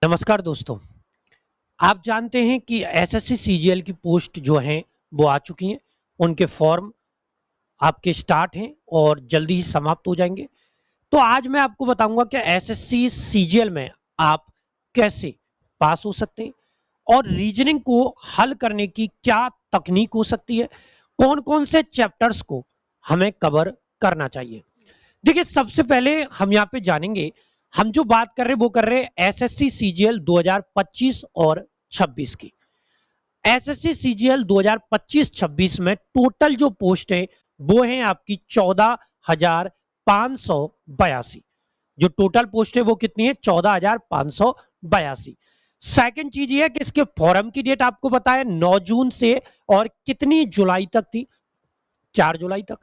नमस्कार दोस्तों। आप जानते हैं कि एसएससी सीजीएल की पोस्ट जो हैं वो आ चुकी हैं। उनके फॉर्म आपके स्टार्ट हैं और जल्दी ही समाप्त हो जाएंगे। तो आज मैं आपको बताऊंगा कि एसएससी सीजीएल में आप कैसे पास हो सकते हैं और रीजनिंग को हल करने की क्या तकनीक हो सकती है, कौन कौन से चैप्टर्स को हमें कवर करना चाहिए। देखिए, सबसे पहले हम यहाँ पे जानेंगे, हम जो बात कर रहे हैं वो कर रहे हैं एसएससी सीजीएल 2025 और 26 की। एसएससी सीजीएल 2025-26 में टोटल जो पोस्ट है वो है आपकी 14,582। जो टोटल पोस्ट है वो कितनी है? 14,582। सेकंड चीज ये है कि इसके फॉर्म की डेट आपको पता है 9 जून से, और कितनी जुलाई तक थी? 4 जुलाई तक।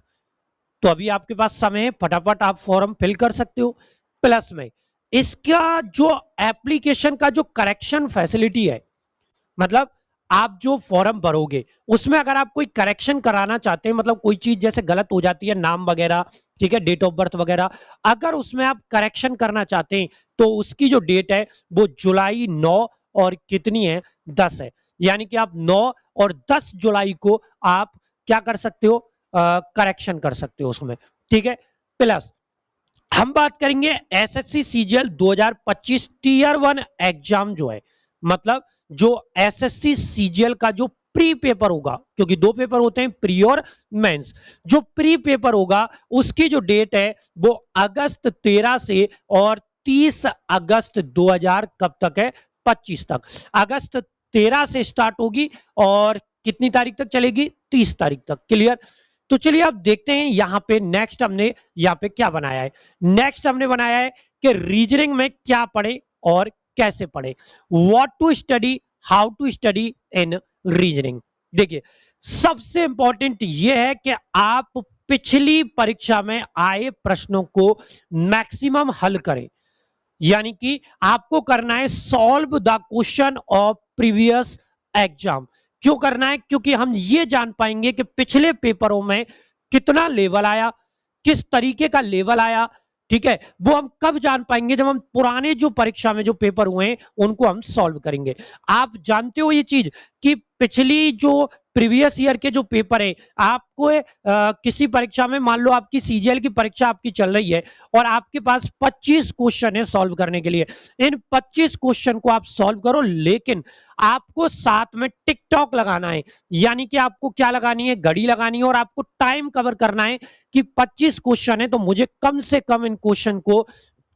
तो अभी आपके पास समय है, फटाफट आप फॉर्म फिल कर सकते हो। प्लस में इसका जो एप्लीकेशन का जो करेक्शन फैसिलिटी है, मतलब आप जो फॉर्म भरोगे उसमें अगर आप कोई करेक्शन कराना चाहते हैं, मतलब कोई चीज जैसे गलत हो जाती है, नाम वगैरह, ठीक है, डेट ऑफ बर्थ वगैरह, अगर उसमें आप करेक्शन करना चाहते हैं तो उसकी जो डेट है वो जुलाई 9 और कितनी है? 10 है। यानी कि आप 9 और 10 जुलाई को आप क्या कर सकते हो? करेक्शन कर सकते हो उसमें, ठीक है। प्लस हम बात करेंगे एसएससी सीजीएल 2025 टीयर 1 एग्जाम जो है, मतलब जो एसएससी सीजीएल का जो प्री पेपर होगा, क्योंकि दो पेपर होते हैं, प्री और मेंस। जो प्री पेपर होगा उसकी जो डेट है वो अगस्त 13 से और 30 अगस्त 2000 कब तक है? 25 तक। अगस्त 13 से स्टार्ट होगी और कितनी तारीख तक चलेगी? 30 तारीख तक। क्लियर? तो चलिए अब देखते हैं यहाँ पे नेक्स्ट हमने यहाँ पे क्या बनाया है। नेक्स्ट हमने बनाया है कि रीजनिंग में क्या पढ़े और कैसे पढ़े, what to study, how to study in reasoning. देखिए, सबसे इंपॉर्टेंट ये है कि आप पिछली परीक्षा में आए प्रश्नों को मैक्सिमम हल करें। यानी कि आपको करना है solve the question of previous exam. क्यों करना है? क्योंकि हम ये जान पाएंगे कि पिछले पेपरों में कितना लेवल आया, किस तरीके का लेवल आया, ठीक है। वो हम कब जान पाएंगे? जब हम पुराने जो परीक्षा में जो पेपर हुए हैं उनको हम सॉल्व करेंगे। आप जानते हो ये चीज कि पिछली जो प्रीवियस ईयर के जो पेपर है, आपको किसी परीक्षा में, मान लो आपकी सीजीएल की परीक्षा आपकी चल रही है और आपके पास 25 क्वेश्चन है सॉल्व करने के लिए। इन 25 क्वेश्चन को आप सॉल्व करो, लेकिन आपको साथ में टिक टॉक लगाना है। यानी कि आपको क्या लगानी है? घड़ी लगानी है, और आपको टाइम कवर करना है कि 25 क्वेश्चन है तो मुझे कम से कम इन क्वेश्चन को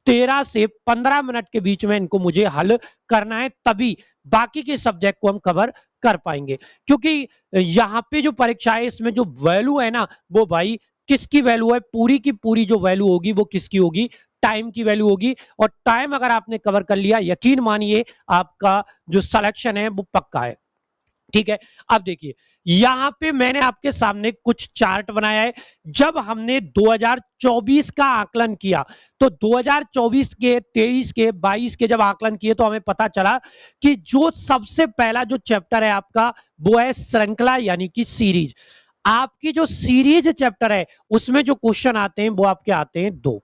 13 से 15 मिनट के बीच में इनको मुझे हल करना है, तभी बाकी के सब्जेक्ट को हम कवर कर पाएंगे। क्योंकि यहाँ पे जो परीक्षा है इसमें जो वैल्यू है ना, वो भाई किसकी वैल्यू है? पूरी की पूरी जो वैल्यू होगी वो किसकी होगी? टाइम की वैल्यू होगी। और टाइम अगर आपने कवर कर लिया, यकीन मानिए आपका जो सिलेक्शन है वो पक्का है, ठीक है। अब देखिए, यहां पे मैंने आपके सामने कुछ चार्ट बनाया है। जब हमने 2024 का आकलन किया तो 2024 के, 23 के, 22 के जब आकलन किए तो हमें पता चला कि जो सबसे पहला जो चैप्टर है आपका वो है श्रृंखला, यानी कि सीरीज। आपकी जो सीरीज चैप्टर है उसमें जो क्वेश्चन आते हैं वो आपके आते हैं दो।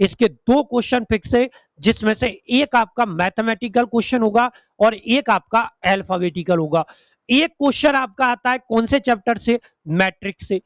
इसके दो क्वेश्चन फिक्स है, जिसमें से एक आपका मैथमेटिकल क्वेश्चन होगा और एक आपका अल्फाबेटिकल होगा। एक क्वेश्चन आपका आता है कौन से चैप्टर से? मैट्रिक्स से।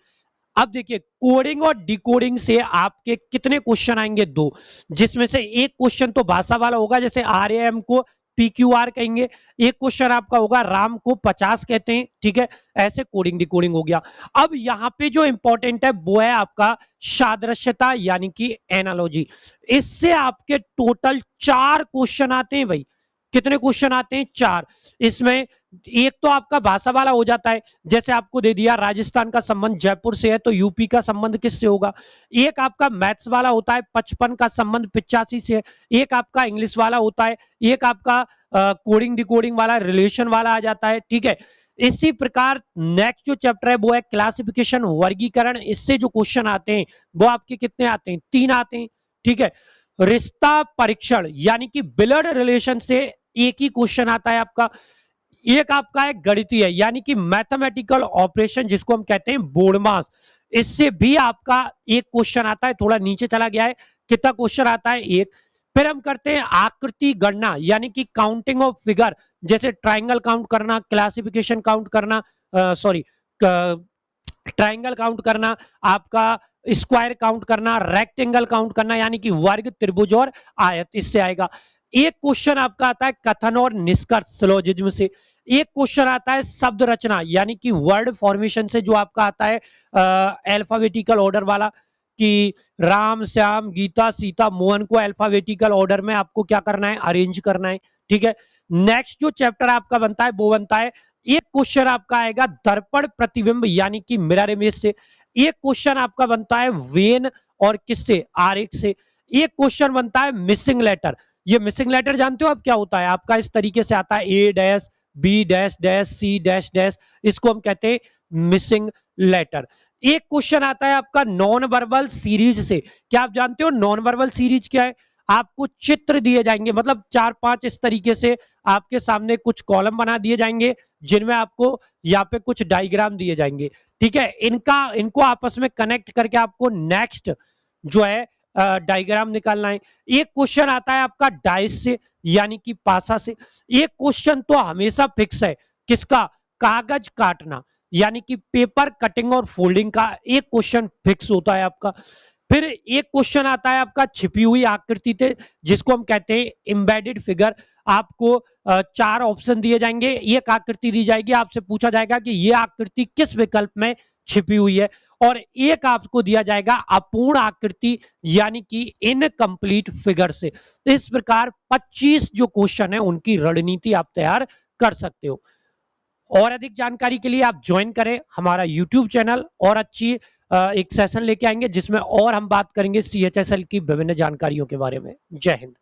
अब देखिए, कोडिंग और डिकोडिंग से आपके कितने क्वेश्चन आएंगे? दो। जिसमें से एक क्वेश्चन तो भाषा वाला होगा, जैसे आरएएम को पीक्यूआर कहेंगे। एक क्वेश्चन आपका होगा राम को 50 कहते हैं, ठीक है। ऐसे कोडिंग डिकोडिंग हो गया। अब यहां पे जो इंपॉर्टेंट है वो है आपका सादृश्यता, यानी कि एनालॉजी। इससे आपके टोटल 4 क्वेश्चन आते हैं भाई। कितने क्वेश्चन आते हैं? 4। इसमें एक तो आपका भाषा वाला हो जाता है, जैसे आपको दे दिया राजस्थान का संबंध जयपुर से है तो यूपी का संबंध किससे होगा। एक आपका मैथ्स वाला होता है, 55 का संबंध 85 से है। एक आपका इंग्लिश वाला होता है, एक आपका कोडिंग डिकोडिंग वाला, रिलेशन वाला आ जाता है, ठीक है। इसी प्रकार नेक्स्ट जो चैप्टर है वो है क्लासिफिकेशन, वर्गीकरण। इससे जो क्वेश्चन आते हैं वो आपके कितने आते हैं? 3 आते हैं, ठीक है। रिश्ता परीक्षण, यानी कि ब्लड रिलेशन से एक ही क्वेश्चन आता है आपका। एक आपका है गणितीय, यानी कि मैथमेटिकल ऑपरेशन, जिसको हम कहते हैं बोर्डमास। इससे भी आपका एक क्वेश्चन आता है, थोड़ा नीचे चला गया है। कितना क्वेश्चन आता है? एक। फिर हम करते हैं आकृति गणना, यानी कि काउंटिंग ऑफ फिगर, जैसे ट्राइंगल काउंट करना, क्लासिफिकेशन काउंट करना, सॉरी ट्राइंगल काउंट करना, आपका स्क्वायर काउंट करना, रेक्टेंगल काउंट करना, यानी कि वर्ग, त्रिभुज और आयत, इससे आएगा। एक क्वेश्चन आपका आता है कथन और निष्कर्ष सिलोजिज्म से। एक क्वेश्चन आता है शब्द रचना, यानी कि वर्ड फॉर्मेशन से, जो आपका आता है अल्फाबेटिकल ऑर्डर वाला, कि राम, श्याम, गीता, सीता, मोहन को अल्फाबेटिकल ऑर्डर में आपको क्या करना है, अरेंज करना है। ठीक है। नेक्स्ट जो चैप्टर आपका बनता है वो बनता है, एक क्वेश्चन आपका आएगा दर्पण प्रतिबिंब, यानी कि मिरर इमेज से। एक क्वेश्चन आपका बनता है वेन और किससे, आरेख से। एक क्वेश्चन बनता है मिसिंग लेटर। ये मिसिंग लेटर जानते हो आप क्या होता है? आपका इस तरीके से आता है, A dash, B dash dash, C dash dash, इसको हम कहते हैं मिसिंग लेटर। एक क्वेश्चन आता है आपका नॉन वर्बल सीरीज से। क्या आप जानते हो नॉन वर्बल सीरीज क्या है? आपको चित्र दिए जाएंगे, मतलब 4-5 इस तरीके से आपके सामने कुछ कॉलम बना दिए जाएंगे, जिनमें आपको यहाँ पे कुछ डायग्राम दिए जाएंगे। ठीक है। इनको आपस में कनेक्ट करके आपको नेक्स्ट जो है डायग्राम निकालना है। एक क्वेश्चन आता है आपका डाइस से, यानी कि पासा से। एक क्वेश्चन तो हमेशा फिक्स है, किसका? कागज काटना, यानी कि पेपर कटिंग और फोल्डिंग का एक क्वेश्चन फिक्स होता है आपका। फिर एक क्वेश्चन आता है आपका छिपी हुई आकृति थे, जिसको हम कहते हैं एम्बेडेड फिगर। आपको 4 ऑप्शन दिए जाएंगे, एक आकृति दी जाएगी, आपसे पूछा जाएगा कि यह आकृति किस विकल्प में छिपी हुई है, और एक आपको दिया जाएगा अपूर्ण आकृति, यानी कि इनकम्प्लीट फिगर से। इस प्रकार 25 जो क्वेश्चन है उनकी रणनीति आप तैयार कर सकते हो। और अधिक जानकारी के लिए आप ज्वाइन करें हमारा यूट्यूब चैनल, और अच्छी एक सेशन लेके आएंगे जिसमें और हम बात करेंगे CHSL की विभिन्न जानकारियों के बारे में। जय हिंद।